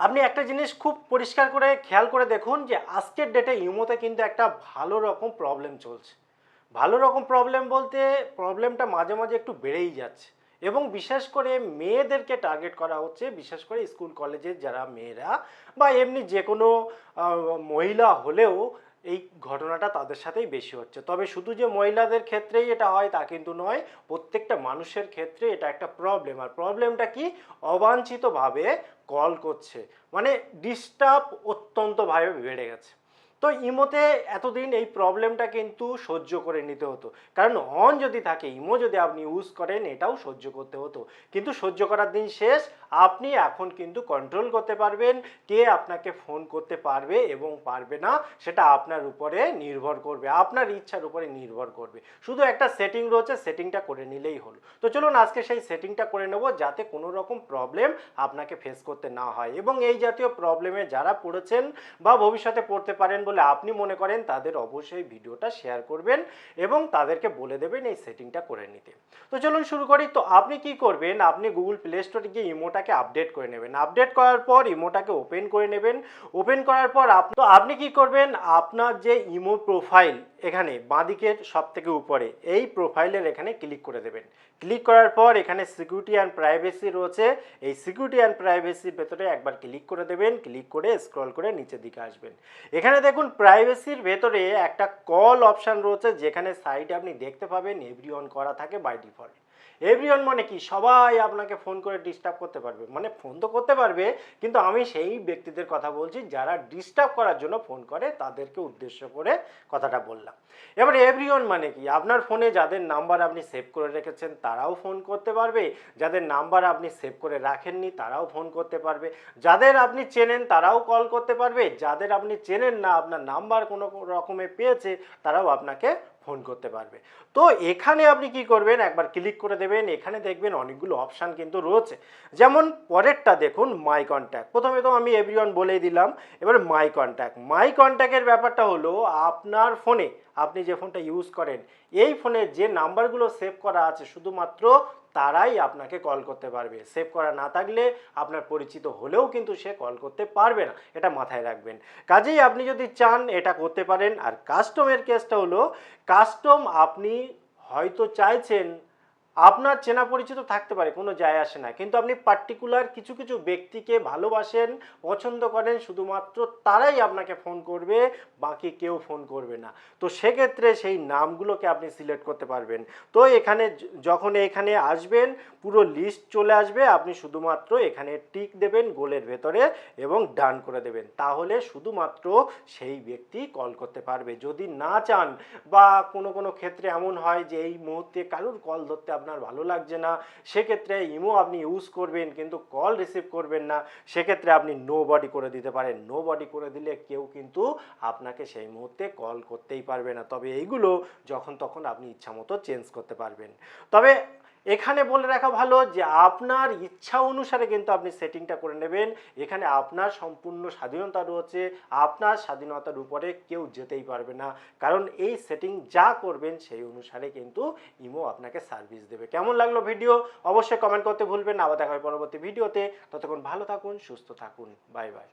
আপনি একটা জিনিস খুব পরিষ্কার করে খেয়াল করে দেখুন যে আজকের ডেটে ইমোতে কিন্তু একটা ভালো রকম প্রবলেম চলছে। ভালো রকম প্রবলেম বলতে প্রবলেমটা মাঝে মাঝে একটু বেড়েই যাচ্ছে এবং বিশেষ করে মেয়েদেরকে টার্গেট করা হচ্ছে, বিশেষ করে স্কুল কলেজের যারা মেয়েরা বা এমনি যে কোনো মহিলা হলেও এই ঘটনাটা তাদের সাথেই বেশি হচ্ছে। তবে শুধু যে মহিলাদের ক্ষেত্রেই এটা হয় তা কিন্তু নয়, প্রত্যেকটা মানুষের ক্ষেত্রে এটা একটা প্রবলেম। আর প্রবলেমটা কি? অবাঞ্ছিতভাবে কল করছে, মানে ডিস্টার্ব অত্যন্তভাবে বেড়ে গেছে। তো ইমোতে এতদিন এই প্রবলেমটা কিন্তু সহ্য করে নিতে হতো, কারণ অন যদি থাকে, ইমো যদি আপনি ইউজ করেন, এটাও সহ্য করতে হতো। কিন্তু সহ্য করার দিন শেষ। আপনি এখন কিন্তু কন্ট্রোল করতে পারবেন কে আপনাকে ফোন করতে পারবে এবং পারবে না, সেটা আপনার উপরে নির্ভর করবে, আপনার ইচ্ছার উপরে নির্ভর করবে। শুধু একটা সেটিং রয়েছে, সেটিংটা করে নিলেই হলো। তো চলুন আজকে সেই সেটিংটা করে নেব, যাতে কোনো রকম প্রবলেম আপনাকে ফেস করতে না হয়। এবং এই জাতীয় প্রবলেমে যারা পড়েছেন বা ভবিষ্যতে পড়তে পারেন বলে আপনি মনে করেন, তাদের অবশ্যই ভিডিওটা শেয়ার করবেন এবং তাদেরকে বলে দেবেন এই সেটিংটা করে নিতে। তো চলুন শুরু করি। তো আপনি কি করবেন, আপনি গুগল প্লে স্টোরে গিয়ে ইমোটাকে আপডেট করে নেবেন। আপডেট করার পর ইমোটাকে ওপেন করে নেবেন। ওপেন করার পর আপনি কি করবেন, আপনার যে ইমো প্রোফাইল এখানে বাঁদিকের সব থেকে উপরে এই প্রোফাইলের এখানে ক্লিক করে দেবেন। ক্লিক করার পর এখানে সিকিউরিটি অ্যান্ড প্রাইভেসি রয়েছে, এই সিকিউরিটি অ্যান্ড প্রাইভেসির ভেতরে একবার ক্লিক করে দেবেন। ক্লিক করে স্ক্রল করে নিচের দিকে আসবেন। এখানে দেখুন প্রাইভেসির ভেতরে একটা কল অপশান রয়েছে, যেখানে সাইটে আপনি দেখতে পাবেন এভরিওয়ান করা থাকে বাই ডিফল্ট। এভরিওয়ান মানে কি? সবাই আপনাকে ফোন করে ডিস্টার্ব করতে পারবে, মানে ফোন তো করতে পারবে, কিন্তু আমি সেই ব্যক্তিদের কথা বলছি যারা ডিস্টার্ব করার জন্য ফোন করে, তাদেরকে উদ্দেশ্য করে কথাটা বললাম। এবার এভরিওয়ান মানে কি? আপনার ফোনে যাদের নাম্বার আপনি সেভ করে রেখেছেন তারাও ফোন করতে পারবে, যাদের নাম্বার আপনি সেভ করে রাখেননি তারাও ফোন করতে পারবে, যাদের আপনি চেনেন তারাও কল করতে পারবে, যাদের আপনি চেনেন না, আপনার নাম্বার কোনো রকমে পেয়েছে, তারাও আপনাকে ফোন করতে পারবে। তো এখানে আপনি কি করবেন, একবার ক্লিক করে দেবেন। এখানে দেখবেন অনেকগুলো অপশান কিন্তু রয়েছে। যেমন পরেরটা দেখুন, মাই কন্ট্যাক্ট। প্রথমে তো আমি এভরিওয়ান বলেই দিলাম। এবার মাই কন্ট্যাক্ট। মাই কন্ট্যাক্টের ব্যাপারটা হলো, আপনার ফোনে, আপনি যে ফোনটা ইউজ করেন, এই ফোনে যে নাম্বারগুলো সেভ করা আছে শুধুমাত্র তারাই আপনাকে কল করতে পারবে। সেভ করা না থাকলে আপনার পরিচিত হলেও কিন্তু সে কল করতে পারবে না, এটা মাথায় রাখবেন। কাজেই আপনি যদি চান এটা করতে পারেন। আর কাস্টমের কেসটা হলো, কাস্টম আপনি হয়তো চাইছেন, আপনার চেনা পরিচিত থাকতে পারে, কোনো যায় আসে না, কিন্তু আপনি পার্টিকুলার কিছু কিছু ব্যক্তিকে ভালোবাসেন, পছন্দ করেন, শুধুমাত্র তারাই আপনাকে ফোন করবে, বাকি কেউ ফোন করবে না। তো সেক্ষেত্রে সেই নামগুলোকে আপনি সিলেক্ট করতে পারবেন। তো এখানে যখন এখানে আসবেন, পুরো লিস্ট চলে আসবে, আপনি শুধুমাত্র এখানে টিক দেবেন গোলের ভেতরে এবং ডান করে দেবেন। তাহলে শুধুমাত্র সেই ব্যক্তি কল করতে পারবে। যদি না চান বা কোনো কোনো ক্ষেত্রে এমন হয় যে এই মুহূর্তে কারোর কল ধরতে আপনার ভালো লাগছে না, সেক্ষেত্রে ইমো আপনি ইউজ করবেন কিন্তু কল রিসিভ করবেন না, সেক্ষেত্রে আপনি নো বডি করে দিতে পারেন। নো বডি করে দিলে কেউ কিন্তু আপনাকে সেই মুহূর্তে কল করতেই পারবে না। তবে এইগুলো যখন তখন আপনি ইচ্ছামতো চেঞ্জ করতে পারবেন। তবে এখানে বলে রাখা ভালো যে আপনার ইচ্ছা অনুসারে কিন্তু আপনি সেটিংটা করে নেবেন। এখানে আপনার সম্পূর্ণ স্বাধীনতা রয়েছে, আপনার স্বাধীনতার উপরে কেউ যেতেই পারবে না, কারণ এই সেটিং যা করবেন সেই অনুসারে কিন্তু ইমো আপনাকে সার্ভিস দেবে। কেমন লাগলো ভিডিও অবশ্যই কমেন্ট করতে ভুলবেন না। আবার দেখা হয় পরবর্তী ভিডিওতে। ততক্ষণ ভালো থাকুন, সুস্থ থাকুন, বাই বাই।